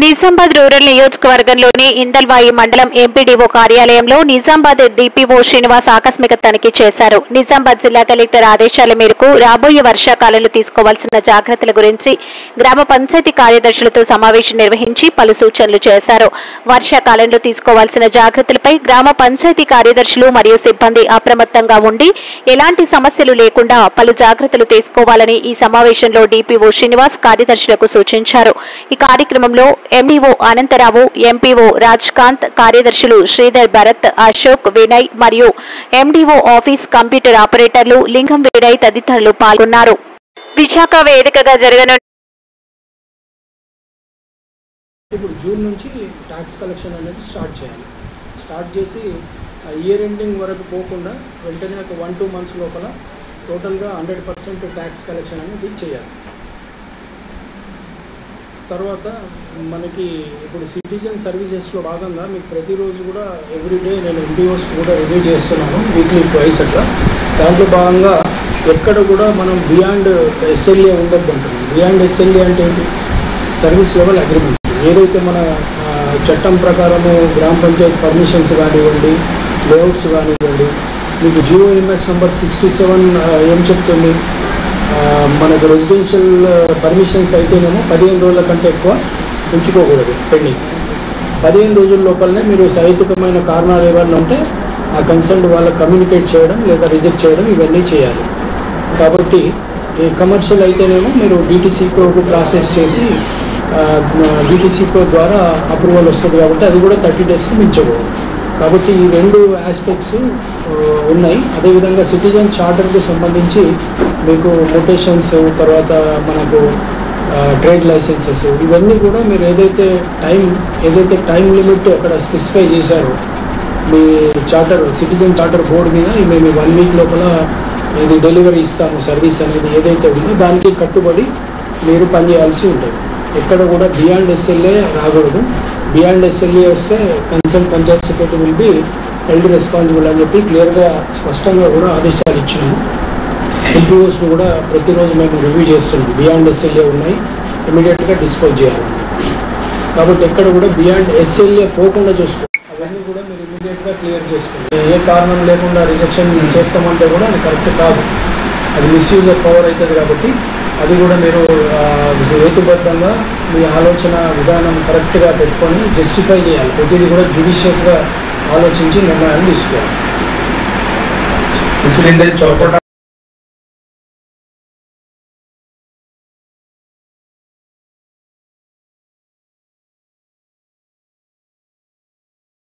Nizamabad rural నియోజకవర్గంలోని ఇందల్వాయి మండలం MPDO కార్యాలయంలో నిజామాబాద్ డిపిఓ శ్రీనివాస్ ఆకస్మిక తనిఖీ చేశారు. నిజామాబాద్ జిల్లా కలెక్టర్ ఆదేశాల మేరకు రాబోయే వర్షాకాలంలో తీసుకోవాల్సిన జాగ్రత్తల గురించి గ్రామ పంచాయతీ కార్యదర్శులతో సమావేశం నిర్వహించి పలు సూచనలు చేశారు. వర్షాకాలంలో తీసుకోవాల్సిన జాగ్రత్తలపై గ్రామ పంచాయతీ కార్యదర్శులు మరియు సిబ్బంది అప్రమత్తంగా ఉండి ఎలాంటి సమస్యలు లేకుండా పలు జాగ్రత్తలు తీసుకోవాలని ఈ సమావేశంలో డిపిఓ శ్రీనివాస్ కార్యదర్శులకు సూచించారు. ఈ కార్యక్రమంలో ఎండీఓ అనంతరావు, ఎంపీఓ రాజ్కాంత్, కార్యదర్శులు శ్రీధర్, భరత్, అశోక్, వినయ్ మరియు ఎండీఓ ఆఫీస్ కంప్యూటర్ ఆపరేటర్లు లింగం, వినయ్ తదితరులు పాల్గొన్నారు. విశాఖ వేదికగా జరగనున్న ఇప్పుడు జూన్ నుంచి ట్యాక్స్ కలెక్షన్ అనేది స్టార్ట్ చేసి ఇయర్ ఎండింగ్ వరకు పోకుండా వెంటనే ఒక 1-2 మంత్స్ లోపల టోటల్గా 100% ట్యాక్స్ కలెక్షన్ అనేది చేయాలి. తర్వాత మనకి ఇప్పుడు సిటిజన్ సర్వీసెస్లో భాగంగా మీకు ప్రతిరోజు కూడా ఎవ్రీడే నేను ఎంపీఓస్ కూడా రివ్యూ చేస్తున్నాను, వీక్లీ ట్వైస్ అట్లా. దాంట్లో భాగంగా ఎక్కడ కూడా మనం బియాండ్ ఎస్ఎల్ఏ ఉండద్దు అంటున్నాం. బియాండ్ ఎస్ఎల్ఏ అంటే ఏంటి? Service level agreement. ఏదైతే మన చట్టం ప్రకారము గ్రామ పంచాయతీ పర్మిషన్స్ కానివ్వండి, లేఅవుట్స్ కానివ్వండి, మీకు జిఓఎంఎస్ నెంబర్ 67 ఏం చెప్తుంది? మనకు రెసిడెన్షియల్ పర్మిషన్స్ అయితేనేమో 15 రోజుల కంటే ఎక్కువ ఉంచుకోకూడదు పెండింగ్. 15 రోజుల లోపలనే మీరు సహేతుకమైన కారణాలు ఏమైనా ఉంటే ఆ కన్సర్న్ వాళ్ళకి కమ్యూనికేట్ చేయడం లేదా రిజెక్ట్ చేయడం ఇవన్నీ చేయాలి. కాబట్టి ఈ కమర్షియల్ అయితేనేమో మీరు డిటిసి కోడ్ ప్రాసెస్ చేసి డిటిసి కోడ్ ద్వారా అప్రూవల్ వస్తుంది కాబట్టి అది కూడా 30 డేస్కి మించకూడదు. కాబట్టి ఈ 2 ఆస్పెక్ట్స్ ఉన్నాయి. అదేవిధంగా సిటిజన్ చార్టర్కి సంబంధించి మీకు మొటేషన్స్, తర్వాత మనకు ట్రేడ్ లైసెన్సెస్, ఇవన్నీ కూడా మీరు ఏదైతే టైం లిమిట్ అక్కడ స్పెసిఫై చేశారో మీ చార్టర్, సిటిజన్ చార్టర్ బోర్డు మీద మేము 1 వీక్ లోపల ఇది డెలివరీ ఇస్తాము సర్వీస్ అనేది ఏదైతే ఉందో దానికి కట్టుబడి మీరు పనిచేయాల్సి ఉంటుంది. ఎక్కడ కూడా బియాండ్ ఎస్ఎల్ఏ రాకూడదు. బియాండ్ ఎస్ఎల్ఏ వస్తే concern Panchayat secretary will be held responsible అని చెప్పి క్లియర్గా స్పష్టంగా కూడా ఆదేశాలు ఇచ్చినాము. ఎంపీఓస్ను కూడా ప్రతిరోజు మేము రివ్యూ చేస్తున్నాం. బియాండ్ ఎస్ఎల్ఏ ఉన్నాయి, ఇమీడియట్గా డిస్పోజ్ చేయాలి. కాబట్టి ఎక్కడ కూడా బియాండ్ ఎస్ఎల్ఏ పోకుండా చూసుకోండి. అవన్నీ కూడా మీరు ఇమీడియట్గా క్లియర్ చేసుకోండి. ఏ కారణం లేకుండా రిజెక్షన్ చేస్తామంటే కూడా అది కరెక్ట్ కాదు, అది మిస్యూజ్ ఆఫ్ పవర్ అవుతుంది. కాబట్టి అది కూడా మీరు హేతుబద్ధంగా మీ ఆలోచన విధానం కరెక్ట్గా పెట్టుకొని జస్టిఫై చేయాలి. ప్రతిదీ కూడా జ్యుడిషియస్గా ఆలోచించి నిర్ణయాలు తీసుకోవాలి.